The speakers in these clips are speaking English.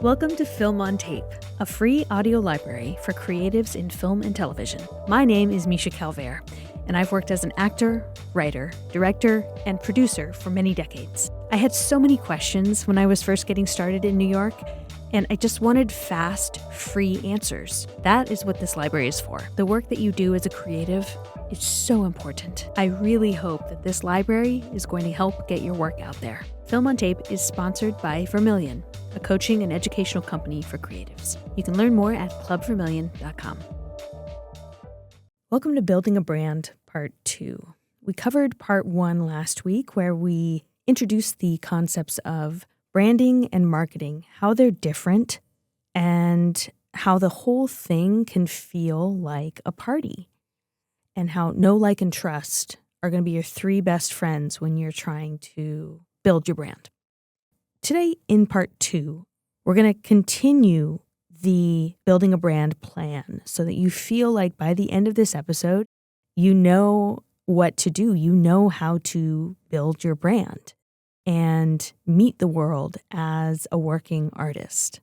Welcome to Film on Tape, a free audio library for creatives in film and television. My name is Misha Calvert, and I've worked as an actor, writer, director, and producer for many decades. I had so many questions when I was first getting started in New York, and I just wanted fast, free answers. That is what this library is for. The work that you do as a creative is so important. I really hope that this library is going to help get your work out there. Film on Tape is sponsored by Vermilion, a coaching and educational company for creatives. You can learn more at clubvermilion.com. Welcome to Building a Brand, Part 2. We covered Part 1 last week, where we introduced the concepts of branding and marketing, how they're different, and how the whole thing can feel like a party, and how know, like, and trust are going to be your three best friends when you're trying to build your brand. Today, in Part 2, we're going to continue the building a brand plan so that you feel like by the end of this episode, you know what to do. You know how to build your brand and meet the world as a working artist.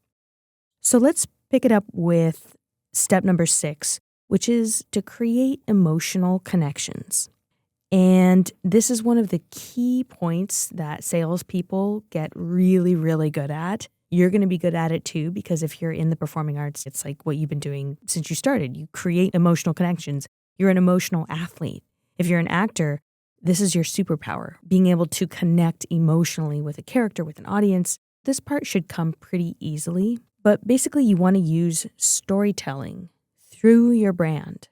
So let's pick it up with step number 6, which is to create emotional connections. And this is one of the key points that salespeople get really, really good at. You're going to be good at it too, because if you're in the performing arts, it's like what you've been doing since you started. You create emotional connections. You're an emotional athlete. If you're an actor, this is your superpower, being able to connect emotionally with a character, with an audience. This part should come pretty easily, but basically you want to use storytelling through your brand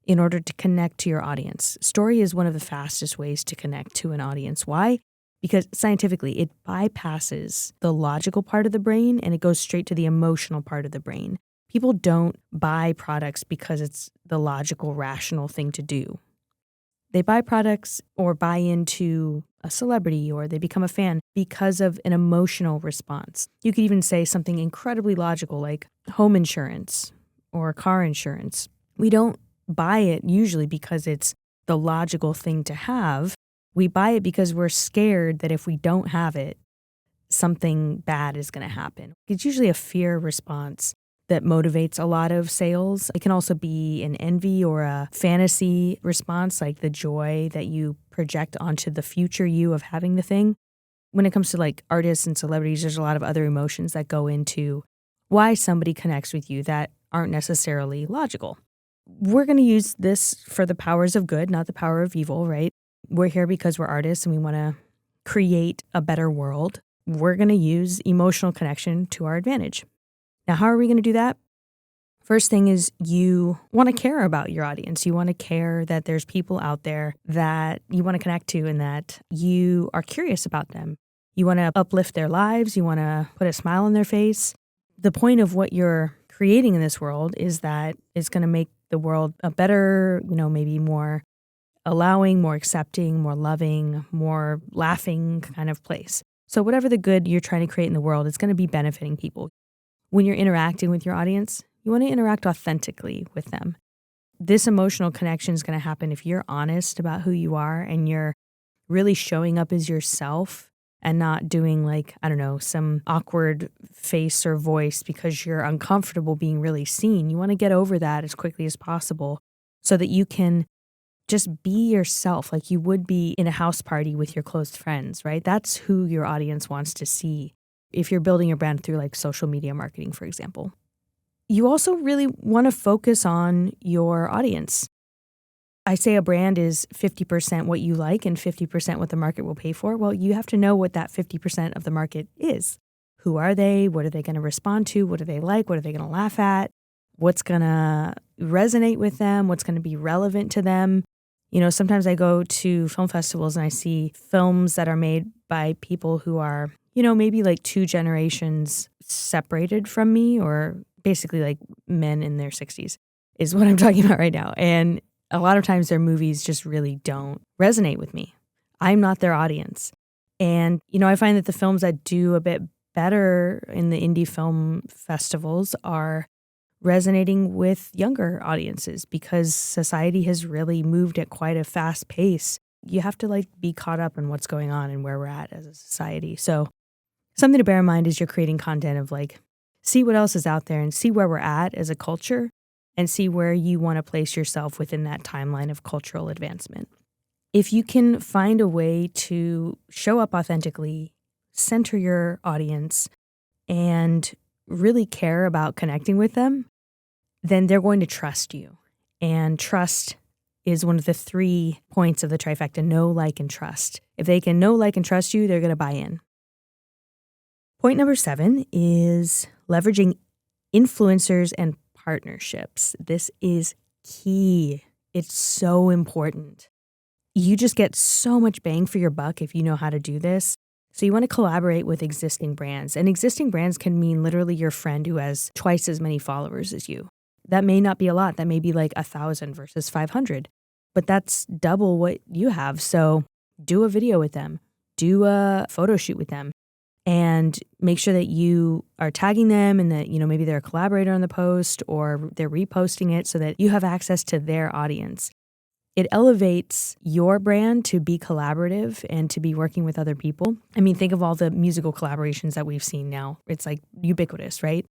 in order to connect to your audience. Story is one of the fastest ways to connect to an audience. Why? Because scientifically, it bypasses the logical part of the brain and it goes straight to the emotional part of the brain. People don't buy products because it's the logical, rational thing to do. They buy products or buy into a celebrity or they become a fan because of an emotional response. You could even say something incredibly logical like home insurance or car insurance. We don't buy it usually because it's the logical thing to have. We buy it because we're scared that if we don't have it, something bad is going to happen. It's usually a fear response that motivates a lot of sales. It can also be an envy or a fantasy response, like the joy that you project onto the future you of having the thing. When it comes to like artists and celebrities, there's a lot of other emotions that go into why somebody connects with you that aren't necessarily logical. We're going to use this for the powers of good, not the power of evil, right? We're here because we're artists and we want to create a better world. We're going to use emotional connection to our advantage. Now, how are we going to do that? First thing is you want to care about your audience. You want to care that there's people out there that you want to connect to and that you are curious about them. You want to uplift their lives. You want to put a smile on their face. The point of what you're creating in this world is that it's going to make the world a better, maybe more allowing, more accepting, more loving, more laughing kind of place. So whatever the good you're trying to create in the world, it's going to be benefiting people. When you're interacting with your audience, you want to interact authentically with them. This emotional connection is going to happen if you're honest about who you are and you're really showing up as yourself and not doing some awkward face or voice because you're uncomfortable being really seen. You want to get over that as quickly as possible so that you can just be yourself like you would be in a house party with your close friends, right? That's who your audience wants to see if you're building your brand through like social media marketing, for example. You also really want to focus on your audience. I say a brand is 50% what you like and 50% what the market will pay for. Well, you have to know what that 50% of the market is. Who are they? What are they going to respond to? What do they like? What are they going to laugh at? What's going to resonate with them? What's going to be relevant to them? Sometimes I go to film festivals and I see films that are made by people who are, maybe like 2 generations separated from me, or basically like men in their 60s is what I'm talking about right now. And a lot of times their movies just really don't resonate with me. I'm not their audience. And, I find that the films that do a bit better in the indie film festivals are resonating with younger audiences because society has really moved at quite a fast pace. You have to be caught up in what's going on and where we're at as a society. So something to bear in mind as you're creating content of see what else is out there and see where we're at as a culture and see where you want to place yourself within that timeline of cultural advancement. If you can find a way to show up authentically, center your audience, and really care about connecting with them, then they're going to trust you. And trust is one of the 3 points of the trifecta: know, like, and trust. If they can know, like, and trust you, they're going to buy in. Point number 7 is leveraging influencers and partnerships. This is key. It's so important. You just get so much bang for your buck if you know how to do this. So you want to collaborate with existing brands. And existing brands can mean literally your friend who has twice as many followers as you. That may not be a lot. That may be like 1,000 versus 500. But that's double what you have. So do a video with them. Do a photo shoot with them. And make sure that you are tagging them and that, maybe they're a collaborator on the post or they're reposting it so that you have access to their audience. It elevates your brand to be collaborative and to be working with other people. I mean, think of all the musical collaborations that we've seen now. It's like ubiquitous, right?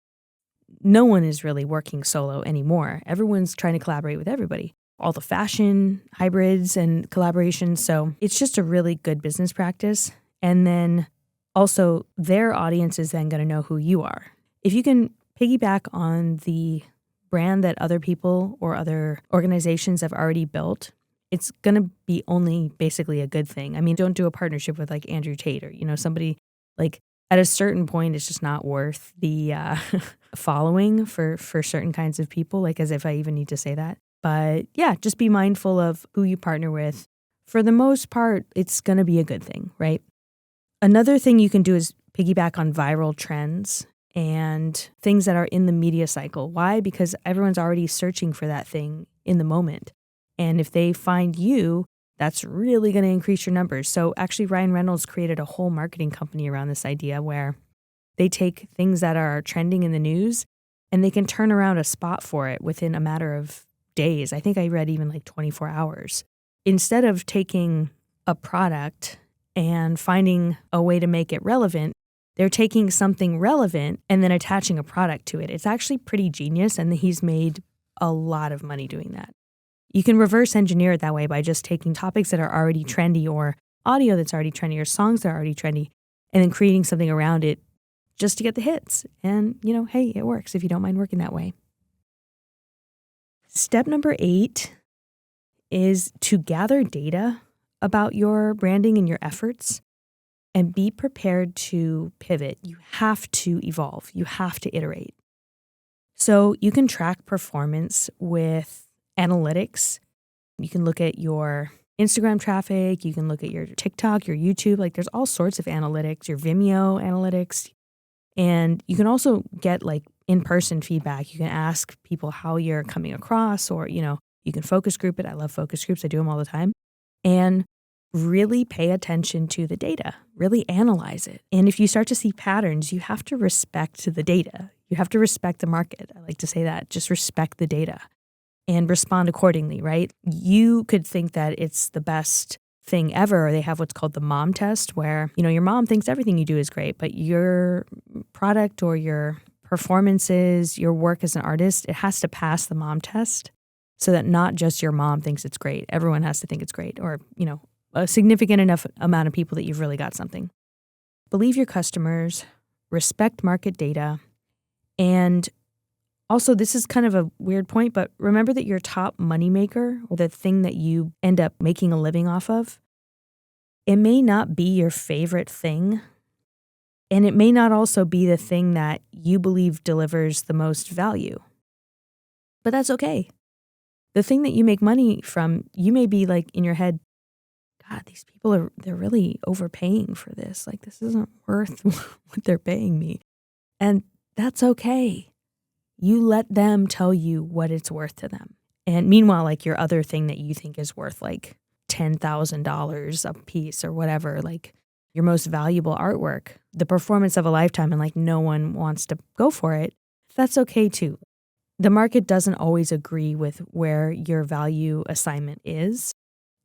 No one is really working solo anymore. Everyone's trying to collaborate with everybody. All the fashion hybrids and collaborations. So it's just a really good business practice. And then also, their audience is then going to know who you are. If you can piggyback on the brand that other people or other organizations have already built, it's going to be only basically a good thing. I mean, don't do a partnership with like Andrew Tate or, somebody like at a certain point, it's just not worth the following for certain kinds of people, like as if I even need to say that. But yeah, just be mindful of who you partner with. For the most part, it's going to be a good thing, right? Another thing you can do is piggyback on viral trends and things that are in the media cycle. Why? Because everyone's already searching for that thing in the moment. And if they find you, that's really going to increase your numbers. So actually, Ryan Reynolds created a whole marketing company around this idea where they take things that are trending in the news and they can turn around a spot for it within a matter of days. I think I read even like 24 hours. Instead of taking a product and finding a way to make it relevant, they're taking something relevant and then attaching a product to it. It's actually pretty genius, and he's made a lot of money doing that. You can reverse engineer it that way by just taking topics that are already trendy or audio that's already trendy or songs that are already trendy and then creating something around it just to get the hits. And, hey, it works if you don't mind working that way. Step number 8 is to gather data about your branding and your efforts and be prepared to pivot. You have to evolve. You have to iterate. So you can track performance with analytics. You can look at your Instagram traffic. You can look at your TikTok, your YouTube. Like there's all sorts of analytics, your Vimeo analytics. And you can also get like in-person feedback. You can ask people how you're coming across or, you can focus group it. I love focus groups. I do them all the time. And really pay attention to the data, really analyze it. And if you start to see patterns, you have to respect the data. You have to respect the market. I like to say that. Just respect the data and respond accordingly, right? You could think that it's the best thing ever, or they have what's called the mom test where, your mom thinks everything you do is great, but your product or your performances, your work as an artist, it has to pass the mom test so that not just your mom thinks it's great. Everyone has to think it's great or, a significant enough amount of people that you've really got something. Believe your customers, respect market data, and also this is kind of a weird point, but remember that your top moneymaker, or the thing that you end up making a living off of, it may not be your favorite thing, and it may not also be the thing that you believe delivers the most value. But that's okay. The thing that you make money from, you may be like in your head, God, these people they're really overpaying for this. Like this isn't worth what they're paying me. And that's okay. You let them tell you what it's worth to them. And meanwhile, like your other thing that you think is worth like $10,000 a piece or whatever, like your most valuable artwork, the performance of a lifetime, and like no one wants to go for it, that's okay too. The market doesn't always agree with where your value assignment is.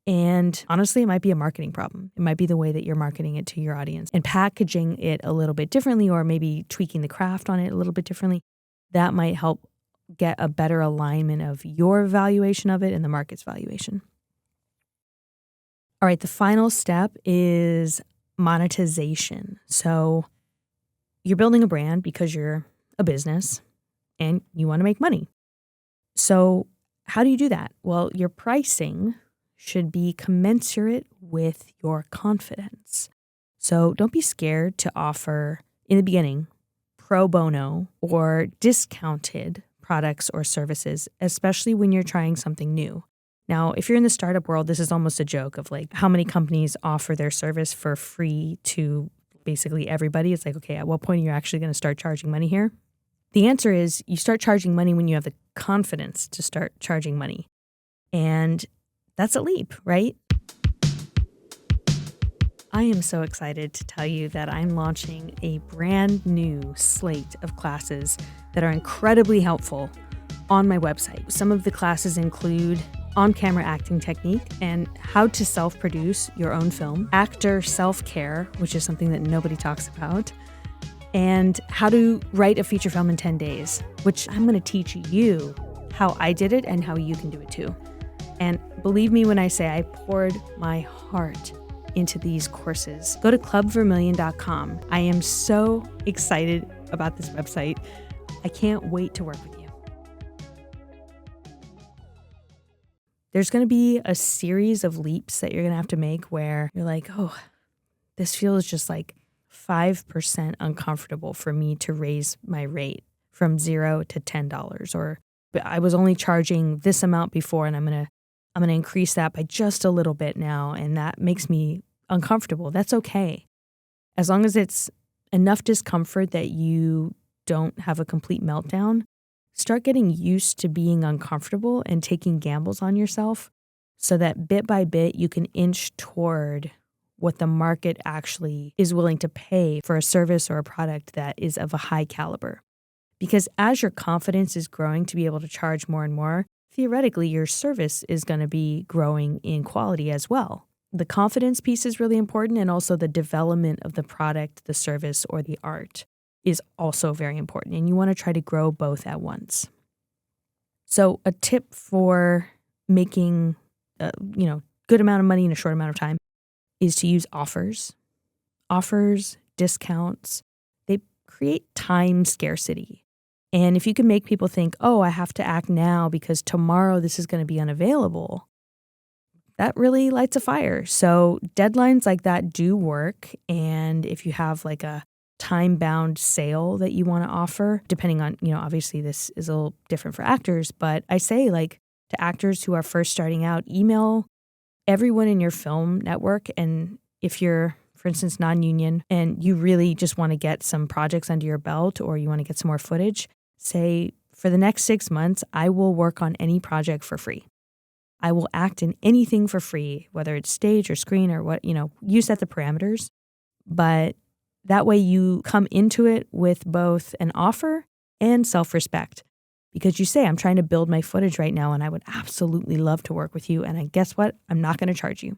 And honestly, it might be a marketing problem. It might be the way that you're marketing it to your audience and packaging it a little bit differently, or maybe tweaking the craft on it a little bit differently. That might help get a better alignment of your valuation of it and the market's valuation. All right, the final step is monetization. So you're building a brand because you're a business and you want to make money. So how do you do that? Well, your pricing should be commensurate with your confidence. So don't be scared to offer in the beginning pro bono or discounted products or services, especially when you're trying something new. Now, if you're in the startup world, this is almost a joke of like how many companies offer their service for free to basically everybody. It's like, okay, at what point are you actually going to start charging money here? The answer is you start charging money when you have the confidence to start charging money. And that's a leap, right? I am so excited to tell you that I'm launching a brand new slate of classes that are incredibly helpful on my website. Some of the classes include on-camera acting technique and how to self-produce your own film, actor self-care, which is something that nobody talks about, and how to write a feature film in 10 days, which I'm going to teach you how I did it and how you can do it too. And believe me when I say I poured my heart into these courses. Go to clubvermillion.com. I am so excited about this website. I can't wait to work with you. There's going to be a series of leaps that you're going to have to make where you're like, oh, this feels just like 5% uncomfortable for me to raise my rate from $0 to $10, or I was only charging this amount before and I'm going to increase that by just a little bit now, and that makes me uncomfortable. That's okay. As long as it's enough discomfort that you don't have a complete meltdown, start getting used to being uncomfortable and taking gambles on yourself so that bit by bit you can inch toward what the market actually is willing to pay for a service or a product that is of a high caliber. Because as your confidence is growing to be able to charge more and more, theoretically, your service is going to be growing in quality as well. The confidence piece is really important, and also the development of the product, the service, or the art is also very important. And you want to try to grow both at once. So a tip for making good amount of money in a short amount of time is to use offers. Offers, discounts, they create time scarcity. And if you can make people think, oh, I have to act now because tomorrow this is going to be unavailable, that really lights a fire. So deadlines like that do work. And if you have like a time-bound sale that you want to offer, depending on, obviously this is a little different for actors, but I say like to actors who are first starting out, email everyone in your film network. And if you're, for instance, non-union and you really just want to get some projects under your belt or you want to get some more footage, say for the next 6 months, I will work on any project for free. I will act in anything for free, whether it's stage or screen or what, you set the parameters. But that way you come into it with both an offer and self-respect. Because you say, I'm trying to build my footage right now and I would absolutely love to work with you. And guess what? I'm not going to charge you.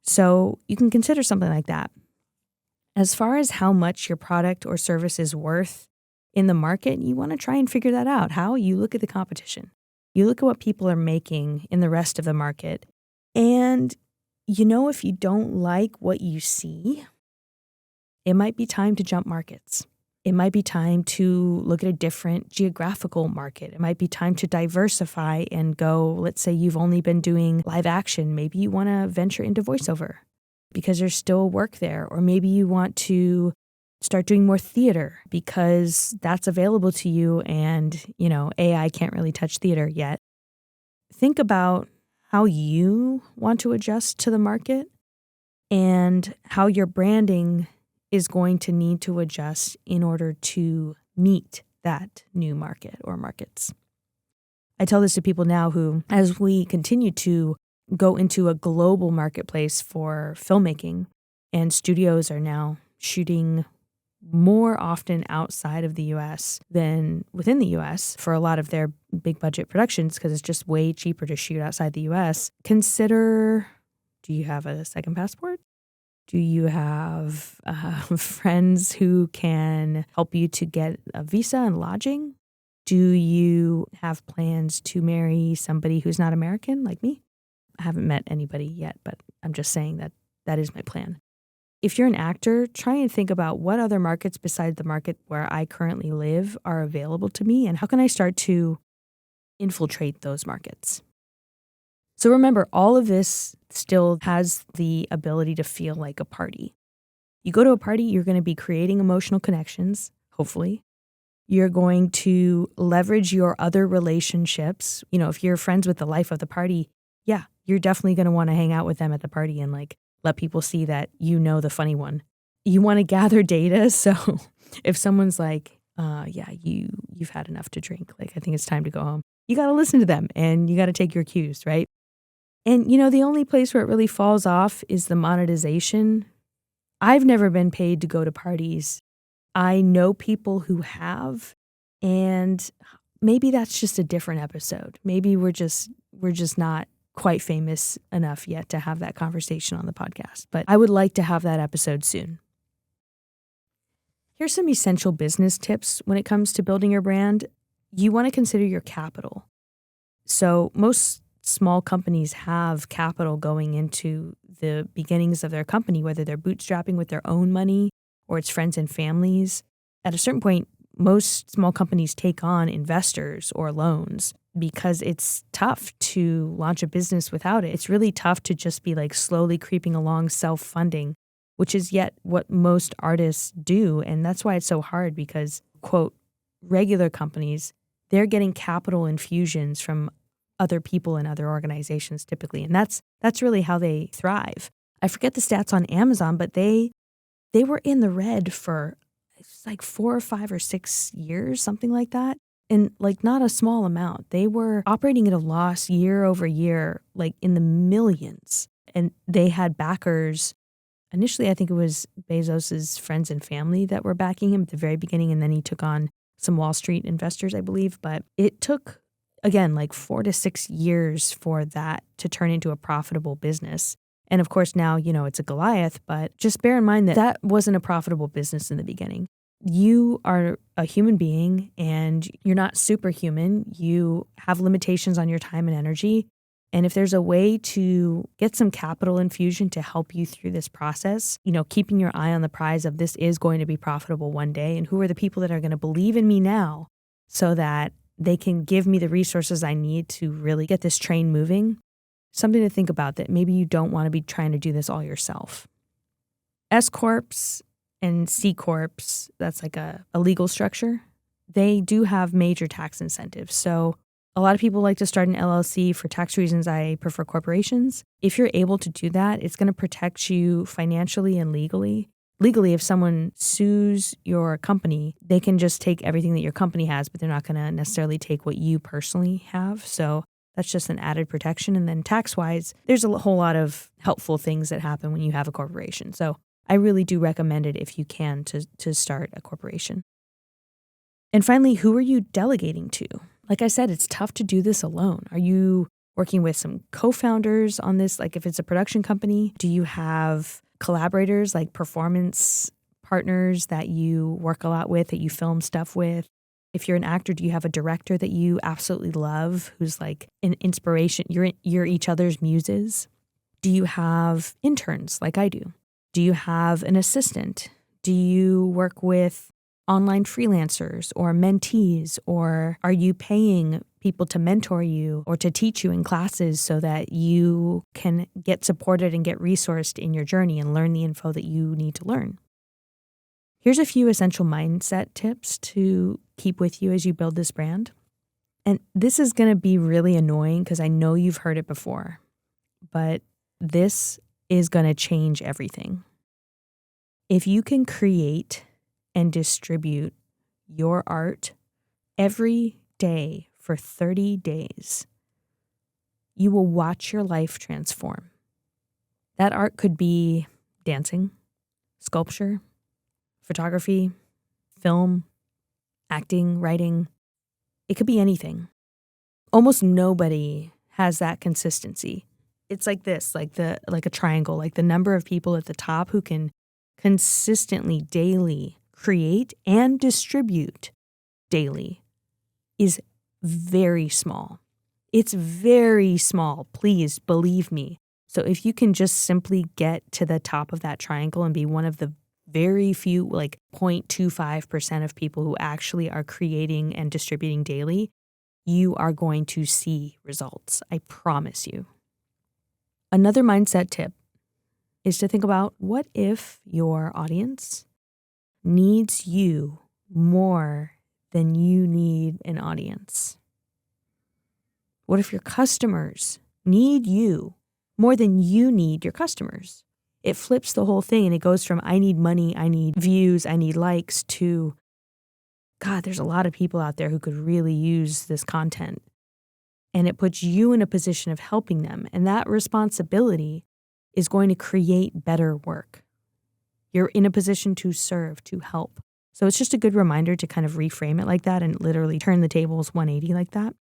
So you can consider something like that. As far as how much your product or service is worth in the market, you want to try and figure that out. How? You look at the competition. You look at what people are making in the rest of the market. And if you don't like what you see, it might be time to jump markets. It might be time to look at a different geographical market. It might be time to diversify and go, let's say you've only been doing live action. Maybe you want to venture into voiceover because there's still work there. Or maybe you want to start doing more theater because that's available to you and, AI can't really touch theater yet. Think about how you want to adjust to the market and how your branding is going to need to adjust in order to meet that new market or markets. I tell this to people now who, as we continue to go into a global marketplace for filmmaking, and studios are now shooting more often outside of the US than within the US for a lot of their big budget productions because it's just way cheaper to shoot outside the US, consider Do you have a second passport? Do you have friends who can help you to get a visa and lodging? Do you have plans to marry somebody who's not American like me? I haven't met anybody yet, but I'm just saying that that is my plan. If you're an actor, try and think about what other markets besides the market where I currently live are available to me, and how can I start to infiltrate those markets? So remember, all of this still has the ability to feel like a party. You go to a party, you're going to be creating emotional connections, hopefully. You're going to leverage your other relationships. If you're friends with the life of the party, yeah, you're definitely going to want to hang out with them at the party and let people see that you know the funny one. You want to gather data. So if someone's like, yeah, you've had enough to drink, I think it's time to go home. You got to listen to them and you got to take your cues, right? And, the only place where it really falls off is the monetization. I've never been paid to go to parties. I know people who have, and maybe that's just a different episode. Maybe we're just not quite famous enough yet to have that conversation on the podcast, but I would like to have that episode soon. Here's some essential business tips when it comes to building your brand. You want to consider your capital. So most small companies have capital going into the beginnings of their company, whether they're bootstrapping with their own money or it's friends and families. At a certain point, most small companies take on investors or loans because it's tough to launch a business without it. It's really tough to just be slowly creeping along self-funding, which is yet what most artists do. And that's why it's so hard because, quote, regular companies, they're getting capital infusions from other people and other organizations typically. And that's really how they thrive. I forget the stats on Amazon, but they were in the red for 4 or 5 or 6 years, something like that. And not a small amount. They were operating at a loss year over year, in the millions. And they had backers. Initially, I think it was Bezos's friends and family that were backing him at the very beginning. And then he took on some Wall Street investors, I believe. But it took, again, 4 to 6 years for that to turn into a profitable business. And of course, now, it's a Goliath, but just bear in mind that that wasn't a profitable business in the beginning. You are a human being and you're not superhuman. You have limitations on your time and energy. And if there's a way to get some capital infusion to help you through this process, keeping your eye on the prize of this is going to be profitable one day. And who are the people that are going to believe in me now so that they can give me the resources I need to really get this train moving? Something to think about, that maybe you don't want to be trying to do this all yourself. S Corps and C Corps, that's a legal structure. They do have major tax incentives. So a lot of people like to start an LLC for tax reasons. I prefer corporations. If you're able to do that, it's going to protect you financially and legally. Legally, if someone sues your company, they can just take everything that your company has, but they're not going to necessarily take what you personally have. So that's just an added protection. And then tax-wise, there's a whole lot of helpful things that happen when you have a corporation. So I really do recommend it if you can to start a corporation. And finally, who are you delegating to? Like I said, it's tough to do this alone. Are you working with some co-founders on this? If it's a production company, do you have collaborators, performance partners that you work a lot with, that you film stuff with? If you're an actor, do you have a director that you absolutely love who's an inspiration? You're each other's muses. Do you have interns like I do? Do you have an assistant? Do you work with online freelancers or mentees? Or are you paying people to mentor you or to teach you in classes so that you can get supported and get resourced in your journey and learn the info that you need to learn? Here's a few essential mindset tips to keep with you as you build this brand. And this is going to be really annoying because I know you've heard it before, but this is going to change everything. If you can create and distribute your art every day for 30 days, you will watch your life transform. That art could be dancing, sculpture, photography, film, acting, writing. It could be anything. Almost nobody has that consistency. It's like this, like a triangle, like the number of people at the top who can consistently daily create and distribute daily is very small. It's very small. Please believe me. So if you can just simply get to the top of that triangle and be one of the very few, like 0.25% of people who actually are creating and distributing daily, you are going to see results. I promise you. Another mindset tip is to think about, what if your audience needs you more than you need an audience? What if your customers need you more than you need your customers? It flips the whole thing, and it goes from I need money, I need views, I need likes, to God, there's a lot of people out there who could really use this content. And it puts you in a position of helping them. And that responsibility is going to create better work. You're in a position to serve, to help. So it's just a good reminder to kind of reframe it like that and literally turn the tables 180 like that.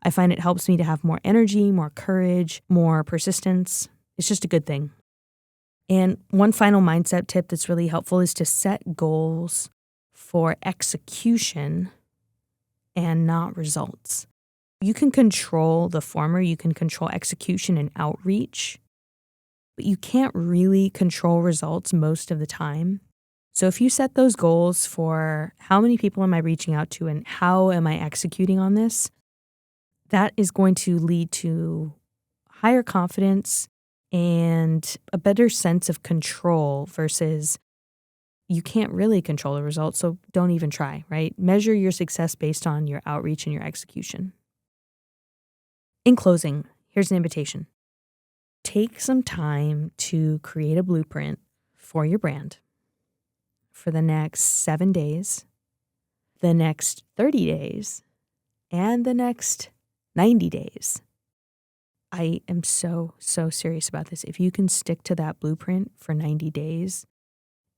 I find it helps me to have more energy, more courage, more persistence. It's just a good thing. And one final mindset tip that's really helpful is to set goals for execution and not results. You can control the former, you can control execution and outreach, but you can't really control results most of the time. So if you set those goals for how many people am I reaching out to and how am I executing on this, that is going to lead to higher confidence and a better sense of control versus you can't really control the results, so don't even try, right? Measure your success based on your outreach and your execution. In closing, here's an invitation. Take some time to create a blueprint for your brand for the next 7 days, the next 30 days, and the next 90 days. I am so serious about this. If you can stick to that blueprint for 90 days,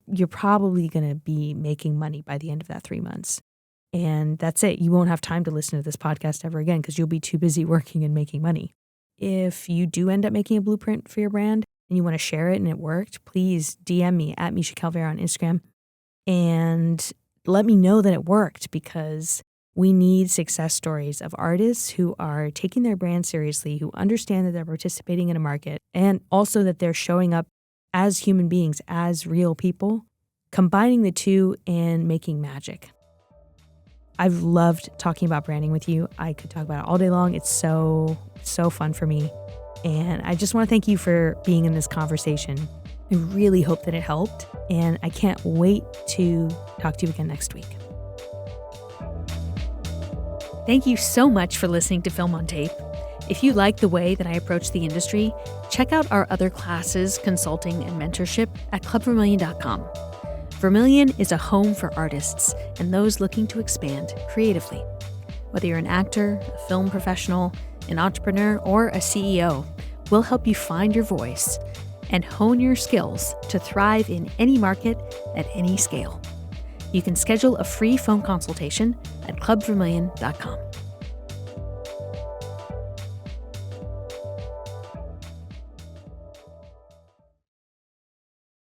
you're probably going to be making money by the end of that 3 months. And that's it. You won't have time to listen to this podcast ever again because you'll be too busy working and making money. If you do end up making a blueprint for your brand and you want to share it and it worked, please DM me at Misha Calvert on Instagram and let me know that it worked, because we need success stories of artists who are taking their brand seriously, who understand that they're participating in a market, and also that they're showing up as human beings, as real people, combining the two and making magic. I've loved talking about branding with you. I could talk about it all day long. It's so fun for me. And I just want to thank you for being in this conversation. I really hope that it helped. And I can't wait to talk to you again next week. Thank you so much for listening to Film on Tape. If you like the way that I approach the industry, check out our other classes, consulting, and mentorship at clubvermilion.com. Vermilion is a home for artists and those looking to expand creatively. Whether you're an actor, a film professional, an entrepreneur, or a CEO, we'll help you find your voice and hone your skills to thrive in any market at any scale. You can schedule a free phone consultation at clubvermilion.com.